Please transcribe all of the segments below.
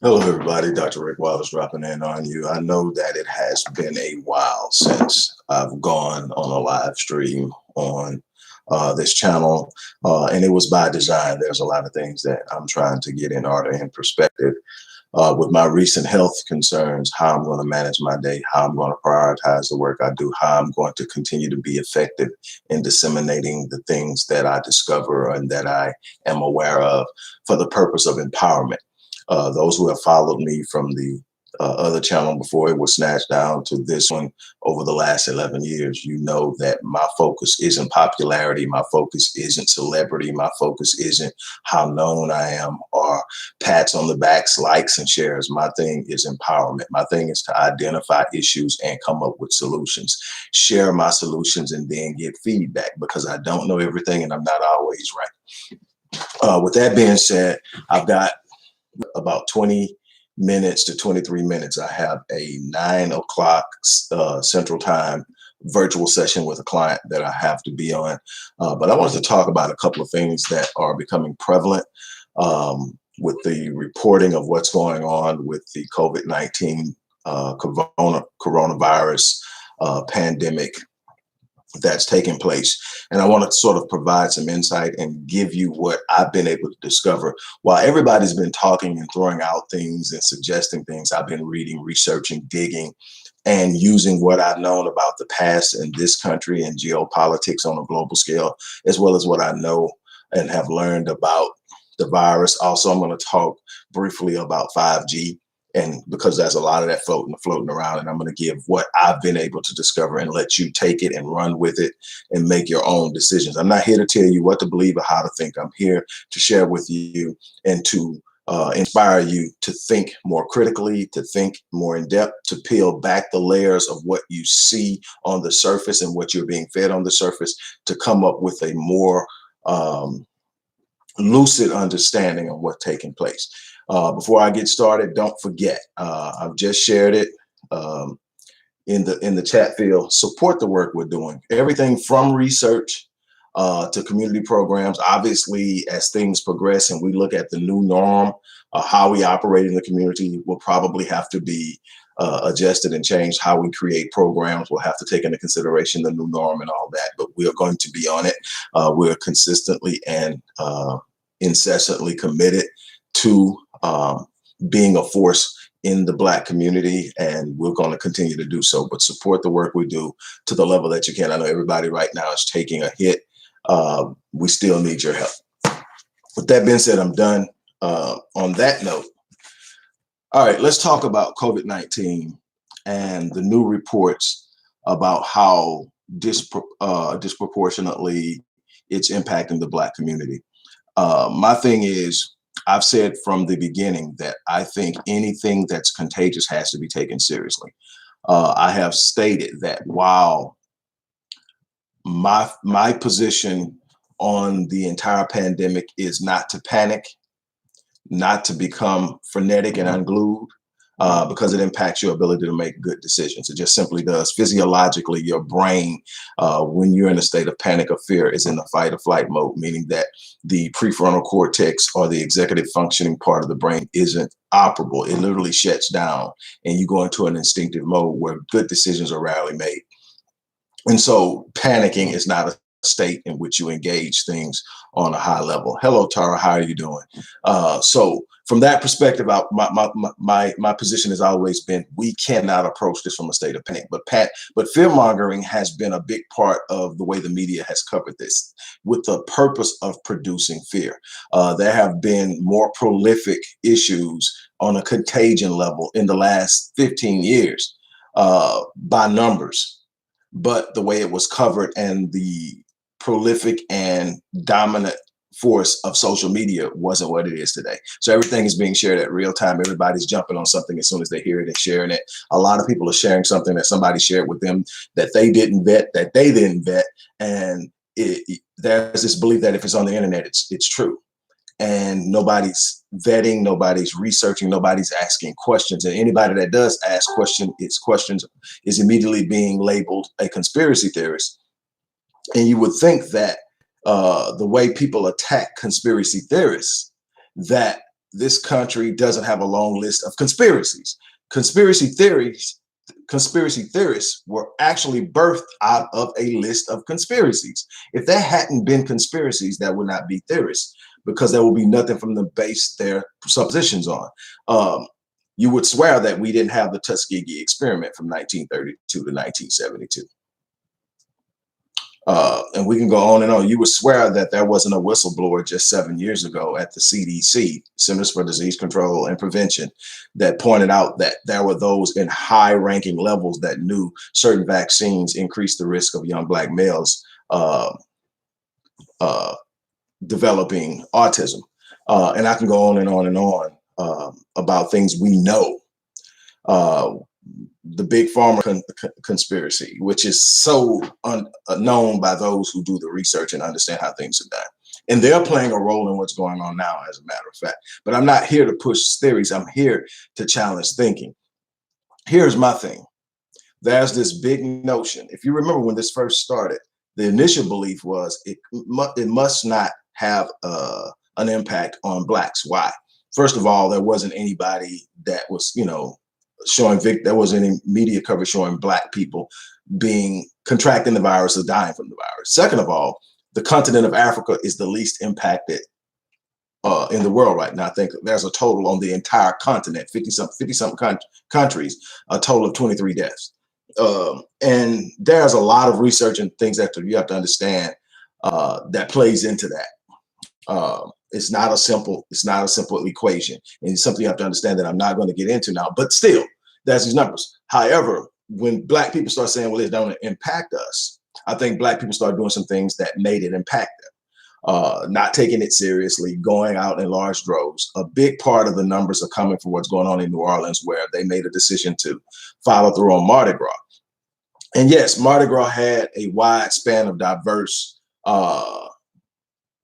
Hello, everybody. Dr. Rick Wallace dropping in on you. I know that it has been a while since I've gone on a live stream on this channel, and it was by design. There's a lot of things that I'm trying to get in order and perspective with my recent health concerns, how I'm going to manage my day, how I'm going to prioritize the work I do, how I'm going to continue to be effective in disseminating the things that I discover and that I am aware of for the purpose of empowerment. Those who have followed me from the other channel before it was snatched down to this one over the last 11 years, you know that my focus isn't popularity. My focus isn't celebrity. My focus isn't how known I am or pats on the backs, likes and shares. My thing is empowerment. My thing is to identify issues and come up with solutions, share my solutions and then get feedback because I don't know everything and I'm not always right. With that being said, I've got about 20 minutes to 23 minutes. I have a 9 o'clock Central Time virtual session with a client that I have to be on. But I wanted to talk about a couple of things that are becoming prevalent with the reporting of what's going on with the COVID-19 coronavirus pandemic that's taking place. And I want to sort of provide some insight and give you what I've been able to discover. While everybody's been talking and throwing out things and suggesting things, I've been reading, researching, digging, and using what I've known about the past in this country and geopolitics on a global scale, as well as what I know and have learned about the virus. Also, I'm going to talk briefly about 5G. And because there's a lot of that floating around, and I'm going to give what I've been able to discover and let you take it and run with it and make your own decisions. I'm not here to tell you what to believe or how to think. I'm here to share with you and to inspire you to think more critically, to think more in depth, to peel back the layers of what you see on the surface and what you're being fed on the surface, to come up with a more lucid understanding of what's taking place. Before I get started, don't forget, I've just shared it in the chat field. Support the work we're doing. Everything from research to community programs. Obviously, as things progress and we look at the new norm, how we operate in the community will probably have to be adjusted and changed. How we create programs will have to take into consideration the new norm and all that, but we are going to be on it. We're consistently and incessantly committed to being a force in the Black community, and we're going to continue to do so. But support the work we do to the level that you can. I know everybody right now is taking a hit. We still need your help. With that being said, I'm done. On that note, all right, let's talk about COVID-19 and the new reports about how disproportionately it's impacting the Black community. My thing is, I've said from the beginning that I think anything that's contagious has to be taken seriously. I have stated that while my position on the entire pandemic is not to panic, not to become frenetic and unglued, because it impacts your ability to make good decisions. It just simply does. Physiologically, your brain, when you're in a state of panic or fear, is in the fight or flight mode, meaning that the prefrontal cortex or the executive functioning part of the brain isn't operable. It literally shuts down and you go into an instinctive mode where good decisions are rarely made. And so panicking is not a state in which you engage things on a high level. Hello, Tara, how are you doing? So from that perspective, my position has always been we cannot approach this from a state of panic. But fear mongering has been a big part of the way the media has covered this, with the purpose of producing fear. There have been more prolific issues on a contagion level in the last 15 years by numbers. But the way it was covered and the prolific and dominant force of social media wasn't what it is today. So everything is being shared at real time. Everybody's jumping on something as soon as they hear it and sharing it. A lot of people are sharing something that somebody shared with them that they didn't vet, and there's this belief that if it's on the internet, it's true. And nobody's vetting, nobody's researching, nobody's asking questions. And anybody that does ask questions is immediately being labeled a conspiracy theorist. And you would think that the way people attack conspiracy theorists, that this country doesn't have a long list of conspiracies. Conspiracy theories, conspiracy theorists were actually birthed out of a list of conspiracies. If there hadn't been conspiracies, that would not be theorists, because there will be nothing from them to base their suppositions on. You would swear that we didn't have the Tuskegee experiment from 1932 to 1972. And we can go on and on. You would swear that there wasn't a whistleblower just 7 years ago at the CDC, Centers for Disease Control and Prevention, that pointed out that there were those in high-ranking levels that knew certain vaccines increased the risk of young Black males developing autism. And I can go on and on and on about things we know. The big pharma conspiracy, which is so unknown by those who do the research and understand how things are done. And they're playing a role in what's going on now, as a matter of fact. But I'm not here to push theories. I'm here to challenge thinking. Here's my thing. There's this big notion. If you remember when this first started, the initial belief was it must not have an impact on Blacks. Why? First of all, there wasn't anybody that was, showing there wasn't any media coverage showing Black people contracting the virus or dying from the virus. Second of all, the continent of Africa is the least impacted in the world right now. I think there's a total on the entire continent, 50-something countries, a total of 23 deaths. And there's a lot of research and things that you have to understand that plays into that. It's not a simple equation, and it's something you have to understand that I'm not going to get into now. But still, there's these numbers. However, when Black people start saying, "Well, it don't impact us," I think Black people start doing some things that made it impact them. Not taking it seriously, going out in large droves. A big part of the numbers are coming from what's going on in New Orleans, where they made a decision to follow through on Mardi Gras. And yes, Mardi Gras had a wide span of diverse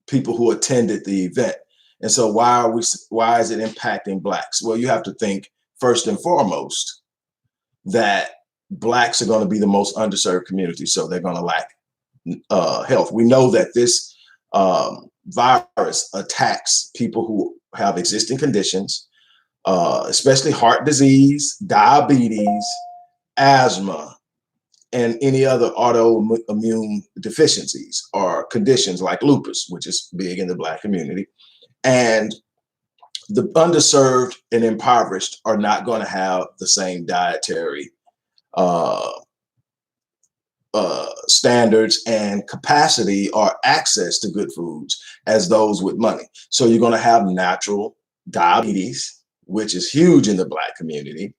people who attended the event. And so why is it impacting Blacks? Well, you have to think first and foremost that Blacks are going to be the most underserved community, so they're going to lack health. We know that this virus attacks people who have existing conditions, especially heart disease, diabetes, asthma, and any other autoimmune deficiencies or conditions like lupus, which is big in the Black community. And the underserved and impoverished are not going to have the same dietary standards and capacity or access to good foods as those with money. So you're going to have natural diabetes, which is huge in the Black community.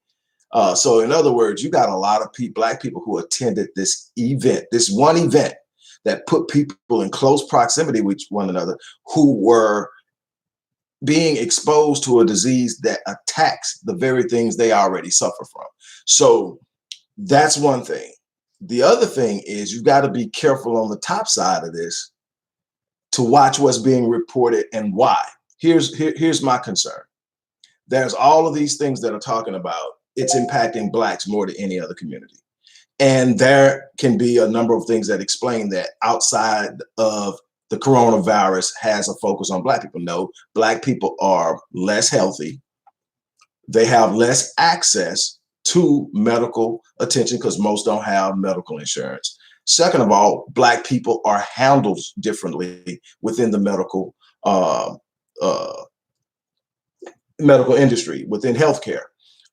So in other words, you got a lot of Black people who attended this event, this one event that put people in close proximity with one another who were being exposed to a disease that attacks the very things they already suffer from. So that's one thing. The other thing is you got to be careful on the top side of this to watch what's being reported and why. Here's my concern. There's all of these things that are talking about it's impacting Blacks more than any other community. And there can be a number of things that explain that outside of the coronavirus has a focus on Black people. No, Black people are less healthy. They have less access to medical attention because most don't have medical insurance. Second of all, Black people are handled differently within the medical industry, within healthcare.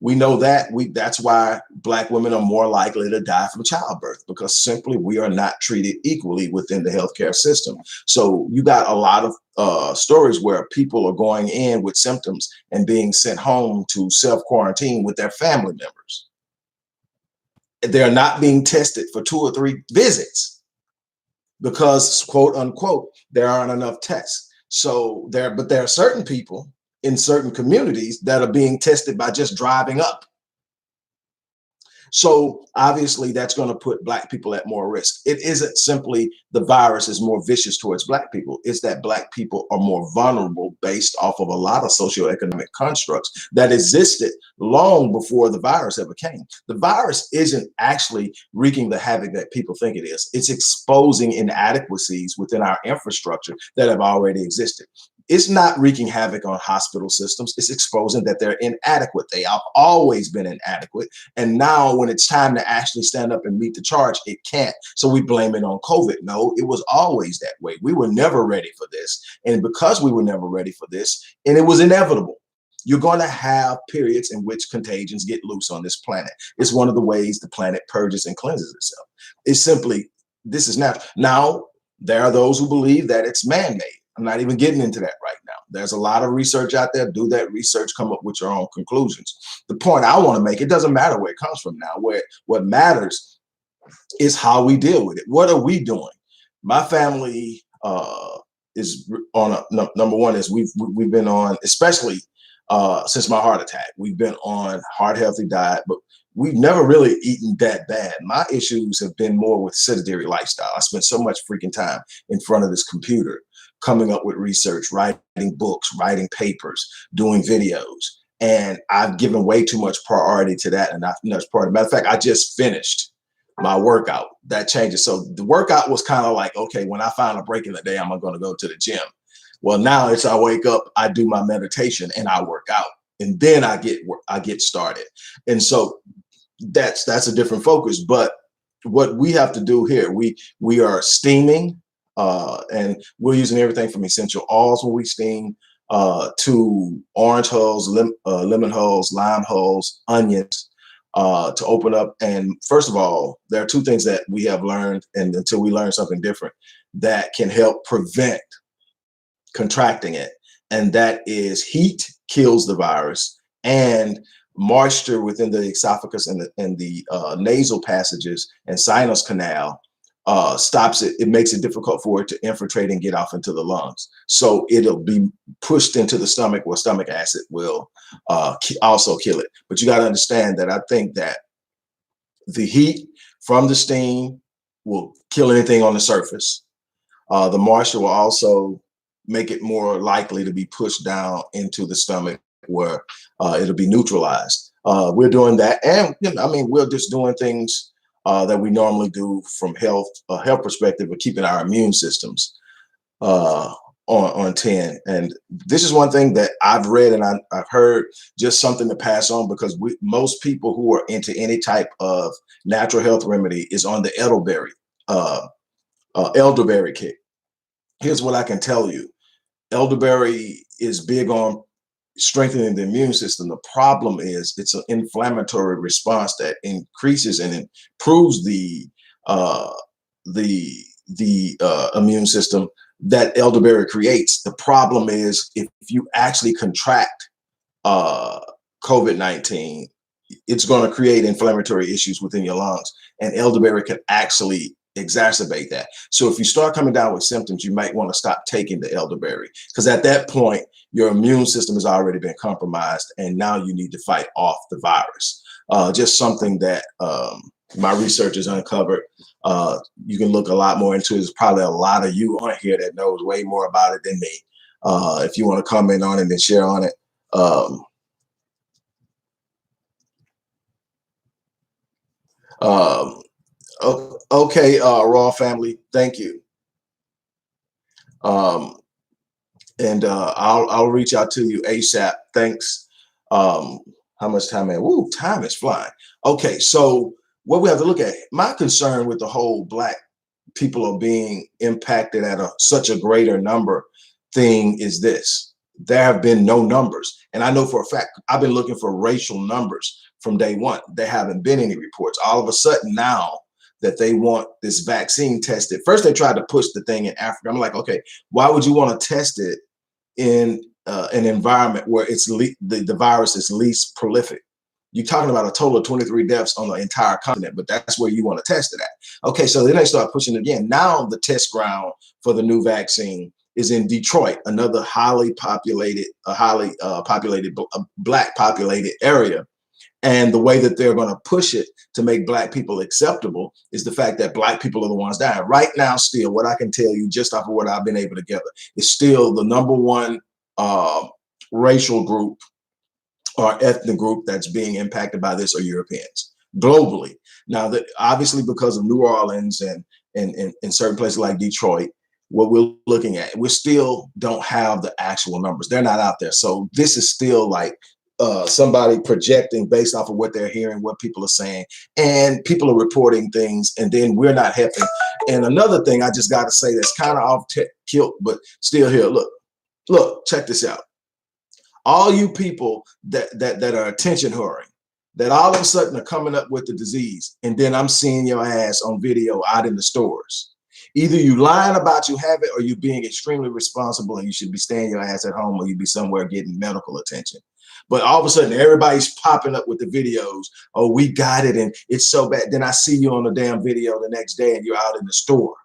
We know that that's why Black women are more likely to die from childbirth, because simply we are not treated equally within the healthcare system. So you got a lot of stories where people are going in with symptoms and being sent home to self-quarantine with their family members. They're not being tested for 2 or 3 visits because, quote unquote, there aren't enough tests. So but there are certain people in certain communities that are being tested by just driving up. So obviously that's going to put Black people at more risk. It isn't simply the virus is more vicious towards Black people. It's that Black people are more vulnerable based off of a lot of socioeconomic constructs that existed long before the virus ever came. The virus isn't actually wreaking the havoc that people think it is. It's exposing inadequacies within our infrastructure that have already existed. it's not wreaking havoc on hospital systems. It's exposing that they're inadequate. They have always been inadequate. And now when it's time to actually stand up and meet the charge, it can't. So we blame it on COVID. No, it was always that way. We were never ready for this. And because we were never ready for this, and it was inevitable, you're going to have periods in which contagions get loose on this planet. It's one of the ways the planet purges and cleanses itself. It's simply, this is natural. Now, there are those who believe that it's man-made. I'm not even getting into that right now. There's a lot of research out there. Do that research, come up with your own conclusions. The point I want to make, it doesn't matter where it comes from now. What matters is how we deal with it. What are we doing? My family is on number one is we've been on, especially since my heart attack, we've been on heart healthy diet, but we've never really eaten that bad. My issues have been more with sedentary lifestyle. I spent so much freaking time in front of this computer, coming up with research, writing books, writing papers, doing videos. And I've given way too much priority to that. And that's part of, matter of fact, I just finished my workout. That changes. So the workout was kind of like, okay, when I find a break in the day, I'm going to go to the gym. Well, now it's I wake up, I do my meditation and I work out, and then I get started. And so that's a different focus. But what we have to do here, we are steaming, and we're using everything from essential oils when we steam to orange hulls, lemon hulls, lime hulls, onions to open up. And first of all, there are two things that we have learned, and until we learn something different, that can help prevent contracting it. And that is heat kills the virus, and moisture within the esophagus and the nasal passages and sinus canal stops it. It makes it difficult for it to infiltrate and get off into the lungs. So it'll be pushed into the stomach, where stomach acid will also kill it. But you got to understand that I think that the heat from the steam will kill anything on the surface. The moisture will also make it more likely to be pushed down into the stomach, where it'll be neutralized. We're doing that. And we're just doing things that we normally do from a health perspective of keeping our immune systems on 10. And this is one thing that I've read and I've heard, just something to pass on, because most people who are into any type of natural health remedy is on the elderberry kick. Here's what I can tell you. Elderberry is big on strengthening the immune system. The problem is it's an inflammatory response that increases and improves the immune system that elderberry creates. The problem is if you actually contract COVID-19, it's going to create inflammatory issues within your lungs, and elderberry can actually exacerbate that. So if you start coming down with symptoms, you might want to stop taking the elderberry, because at that point, your immune system has already been compromised, and now you need to fight off the virus. Just something that my research has uncovered. You can look a lot more into it. There's probably a lot of you on here that knows way more about it than me. If you want to comment on it and share on it. Okay, Raw family, thank you. And I'll reach out to you ASAP. Thanks. How much time? Woo, time is flying. Okay, so what we have to look at, my concern with the whole Black people are being impacted at such a greater number thing is this: there have been no numbers, and I know for a fact I've been looking for racial numbers from day one. There haven't been any reports. All of a sudden now that they want this vaccine tested. First, they tried to push the thing in Africa. I'm like, okay, why would you want to test it in an environment where the virus is least prolific? You're talking about a total of 23 deaths on the entire continent, but that's where you want to test it at. Okay, so then they start pushing it again. Now the test ground for the new vaccine is in Detroit, another highly populated Black populated area. And the way that they're going to push it to make Black people acceptable is the fact that Black people are the ones dying. Right now, still, what I can tell you just off of what I've been able to gather is still the number one racial group or ethnic group that's being impacted by this are Europeans globally. Now, that obviously because of New Orleans and certain places like Detroit, what we're looking at. We still don't have the actual numbers. They're not out there. So this is still like somebody projecting based off of what they're hearing, what people are saying, and people are reporting things, and then we're not helping. And another thing I just got to say that's kind of off kilt, but still here. Look, check this out. All you people that are attention whoring, that all of a sudden are coming up with the disease, and then I'm seeing your ass on video out in the stores. Either you lying about you have it, or you being extremely responsible and you should be staying your ass at home, or you be somewhere getting medical attention. But all of a sudden, everybody's popping up with the videos. Oh, we got it, and it's so bad. Then I see you on the damn video the next day, and you're out in the store.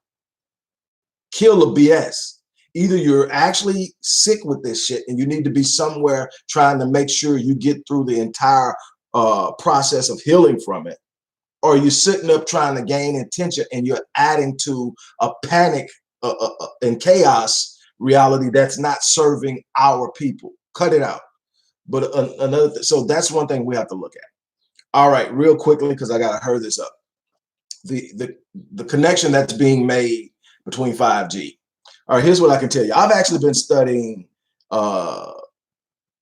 Kill the BS. Either you're actually sick with this shit, and you need to be somewhere trying to make sure you get through the entire process of healing from it, or you're sitting up trying to gain attention, and you're adding to a panic and chaos reality that's not serving our people. Cut it out. But so that's one thing we have to look at. All right, real quickly, because I got to hurry this up. The connection that's being made between 5G. All right, here's what I can tell you. I've actually been studying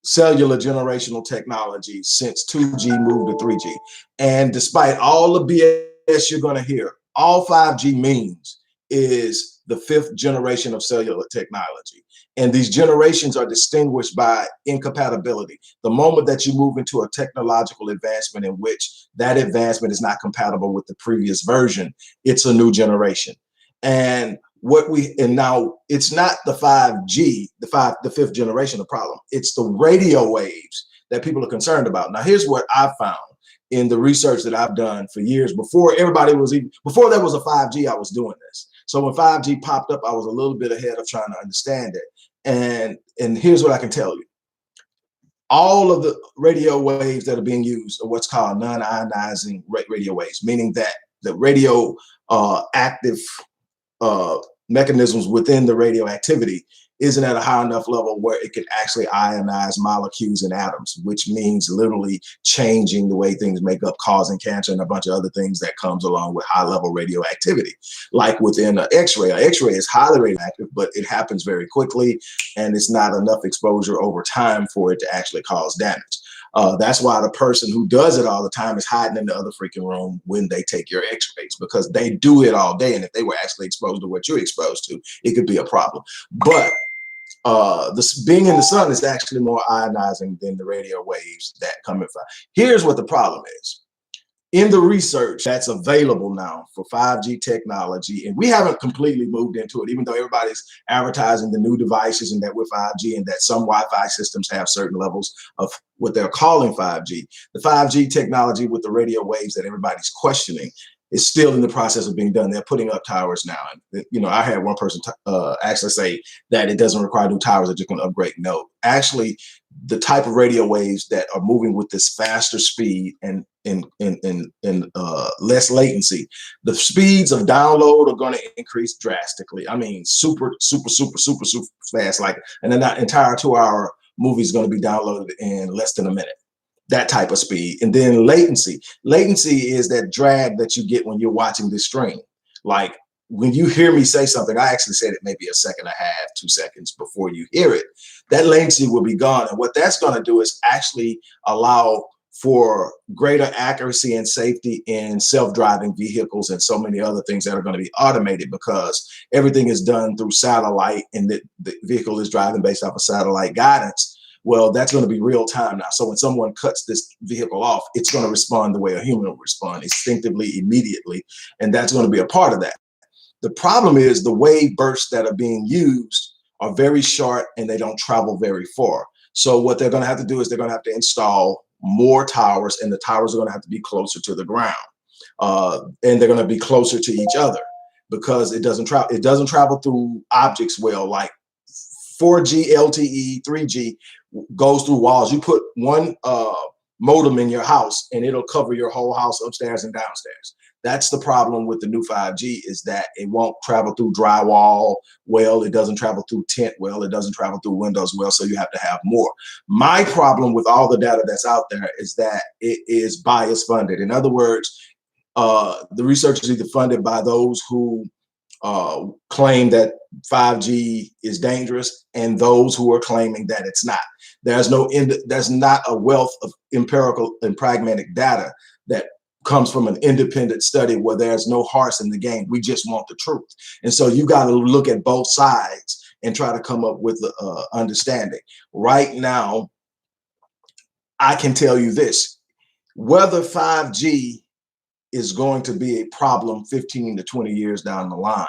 cellular generational technology since 2G moved to 3G. And despite all the BS you're going to hear, all 5G means is the 5th generation of cellular technology. And these generations are distinguished by incompatibility. The moment that you move into a technological advancement in which that advancement is not compatible with the previous version, it's a new generation. And now it's not the 5G, the 5th generation of problem. It's the radio waves that people are concerned about. Now, here's what I found in the research that I've done for years before there was a 5G, I was doing this. So when 5G popped up, I was a little bit ahead of trying to understand it. And here's what I can tell you. All of the radio waves that are being used are what's called non-ionizing radio waves, meaning that the radio active mechanisms within the radioactivity isn't at a high enough level where it can actually ionize molecules and atoms, which means literally changing the way things make up, causing cancer and a bunch of other things that comes along with high level radioactivity. Like within an X-ray. An X-ray is highly radioactive, but it happens very quickly, and it's not enough exposure over time for it to actually cause damage. That's why the person who does it all the time is hiding in the other freaking room when they take your X-rays, because they do it all day. And if they were actually exposed to what you're exposed to, it could be a problem. But being in the sun is actually more ionizing than the radio waves that come in. Here's what the problem is. In the research that's available now for 5G technology, and we haven't completely moved into it, even though everybody's advertising the new devices and that we're 5G and that some Wi-Fi systems have certain levels of what they're calling 5G. The 5G technology with the radio waves that everybody's questioning is still in the process of being done. They're putting up towers now. And, I had one person actually say that it doesn't require new towers, that you can upgrade. No, actually, the type of radio waves that are moving with this faster speed and less latency, the speeds of download are going to increase drastically. I mean, super fast. Like, and then that entire 2-hour movie is going to be downloaded in less than a minute. That type of speed. And then latency. Latency is that drag that you get when you're watching this stream. Like when you hear me say something, I actually said it maybe a second and a half, 2 seconds before you hear it. That latency will be gone. And what that's going to do is actually allow for greater accuracy and safety in self-driving vehicles and so many other things that are going to be automated, because everything is done through satellite and the vehicle is driving based off of satellite guidance. Well, that's going to be real time now. So when someone cuts this vehicle off, it's going to respond the way a human will respond, instinctively, immediately. And that's going to be a part of that. The problem is the wave bursts that are being used are very short and they don't travel very far. So what they're going to have to do is they're going to have to install more towers, and the towers are going to have to be closer to the ground. And they're going to be closer to each other because it doesn't travel. It doesn't travel through objects well, like 4G, LTE, 3G goes through walls. You put one modem in your house and it'll cover your whole house upstairs and downstairs. That's the problem with the new 5G, is that it won't travel through drywall well, it doesn't travel through tent well, it doesn't travel through windows well, so you have to have more. My problem with all the data that's out there is that it is bias funded. In other words, the research is either funded by those who claim that 5G is dangerous and those who are claiming that it's not. There's not a wealth of empirical and pragmatic data that comes from an independent study where there's no horse in the game. We just want the truth. And so you got to look at both sides and try to come up with the understanding. Right now, I can tell you this, whether 5G is going to be a problem 15 to 20 years down the line,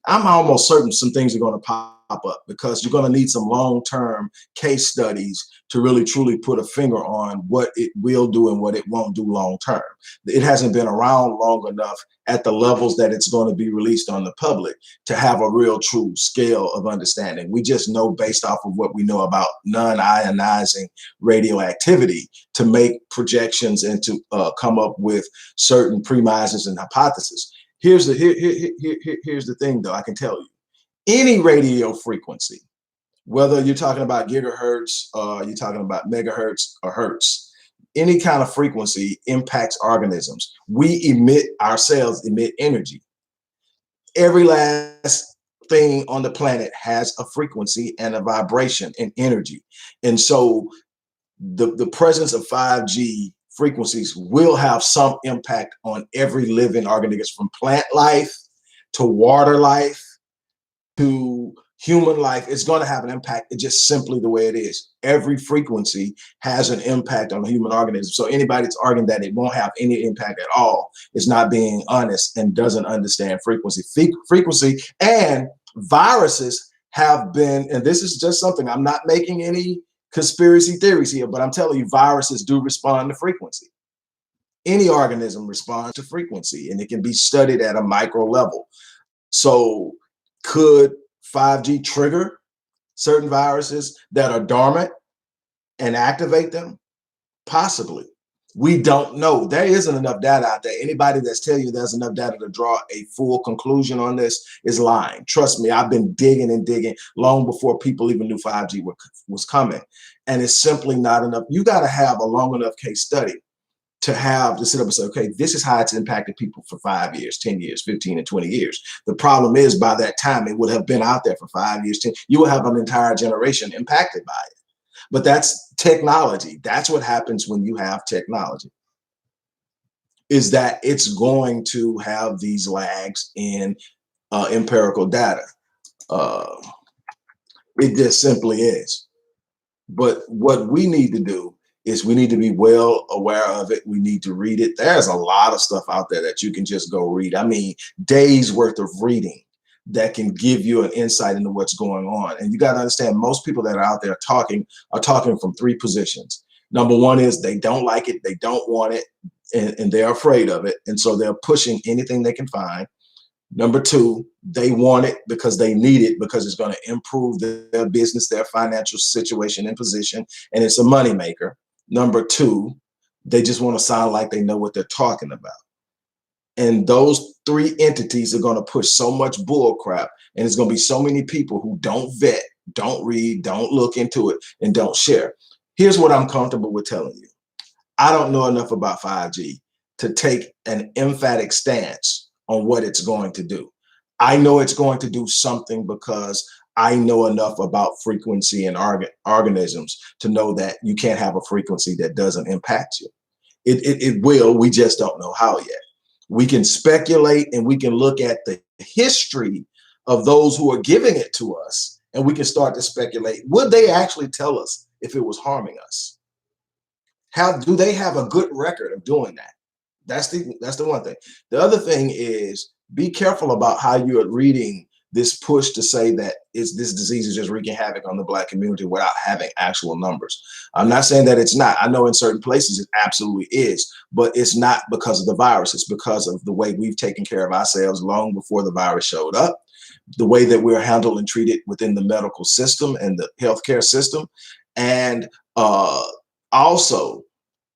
I'm almost certain some things are going to pop up because you're going to need some long-term case studies to really truly put a finger on what it will do and what it won't do long-term. It hasn't been around long enough at the levels that it's going to be released on the public to have a real true scale of understanding. We just know based off of what we know about non-ionizing radioactivity to make projections and to come up with certain premises and hypotheses. Here's the thing, though. I can tell you, any radio frequency, whether you're talking about gigahertz, you're talking about megahertz or hertz, any kind of frequency impacts organisms. We ourselves emit energy. Every last thing on the planet has a frequency and a vibration and energy. And so the presence of 5G frequencies will have some impact on every living organism, from plant life to water life to human life. It's going to have an impact. It's just simply the way it is. Every frequency has an impact on the human organism. So anybody that's arguing that it won't have any impact at all is not being honest and doesn't understand frequency. Frequency and viruses have been, and this is just something, I'm not making any conspiracy theories here, but I'm telling you, viruses do respond to frequency. Any organism responds to frequency, and it can be studied at a micro level. So could 5G trigger certain viruses that are dormant and activate them? Possibly. We don't know. There isn't enough data out there. Anybody that's telling you there's enough data to draw a full conclusion on this is lying. Trust me, I've been digging and digging long before people even knew 5G was coming. And it's simply not enough. You got to have a long enough case study to sit up and say, okay, this is how it's impacted people for 5 years, 10 years, 15 and 20 years. The problem is by that time, it would have been out there for 5 years, 10. You will have an entire generation impacted by it. But that's technology. That's what happens when you have technology, is that it's going to have these lags in empirical data. It just simply is. But what we need to do is we need to be well aware of it. We need to read it. There's a lot of stuff out there that you can just go read. I mean, days worth of reading that can give you an insight into what's going on. And you got to understand, most people that are out there talking are talking from three positions. Number one is they don't like it, they don't want it, and they're afraid of it. And so they're pushing anything they can find. Number two, they want it because they need it, because it's going to improve their business, their financial situation and position, and it's a moneymaker. Number two, they just want to sound like they know what they're talking about. And those three entities are going to push so much bull crap, and there's going to be so many people who don't vet, don't read, don't look into it, and don't share. Here's what I'm comfortable with telling you. I don't know enough about 5G to take an emphatic stance on what it's going to do. I know it's going to do something because I know enough about frequency and organisms to know that you can't have a frequency that doesn't impact you. It will, we just don't know how yet. We can speculate and we can look at the history of those who are giving it to us, and we can start to speculate, would they actually tell us if it was harming us? Do they have a good record of doing that? That's the one thing. The other thing is, be careful about how you're reading this push to say that this disease is just wreaking havoc on the Black community without having actual numbers. I'm not saying that it's not. I know in certain places it absolutely is, but it's not because of the virus. It's because of the way we've taken care of ourselves long before the virus showed up, the way that we're handled and treated within the medical system and the healthcare system. And also,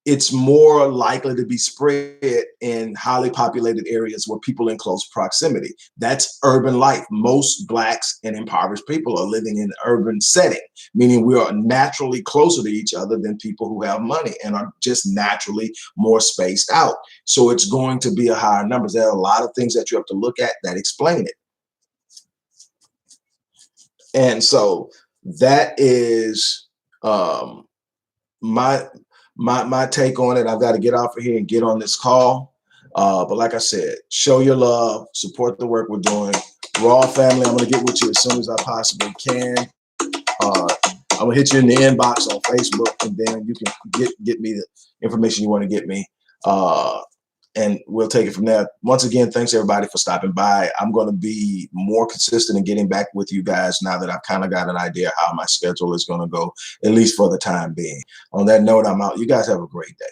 it's more likely to be spread in highly populated areas where people in close proximity. That's urban life. Most Blacks and impoverished people are living in an urban setting, meaning we are naturally closer to each other than people who have money and are just naturally more spaced out. So it's going to be a higher numbers. There are a lot of things that you have to look at that explain it. And so that is my my take on it. I've got to get off of here and get on this call. But like I said, show your love, support the work we're doing. Raw family, I'm gonna get with you as soon as I possibly can. I'm gonna hit you in the inbox on Facebook, and then you can get me the information you want to get me. And we'll take it from there. Once again, thanks everybody for stopping by. I'm going to be more consistent in getting back with you guys now that I've kind of got an idea how my schedule is going to go, at least for the time being. On that note, I'm out. You guys have a great day.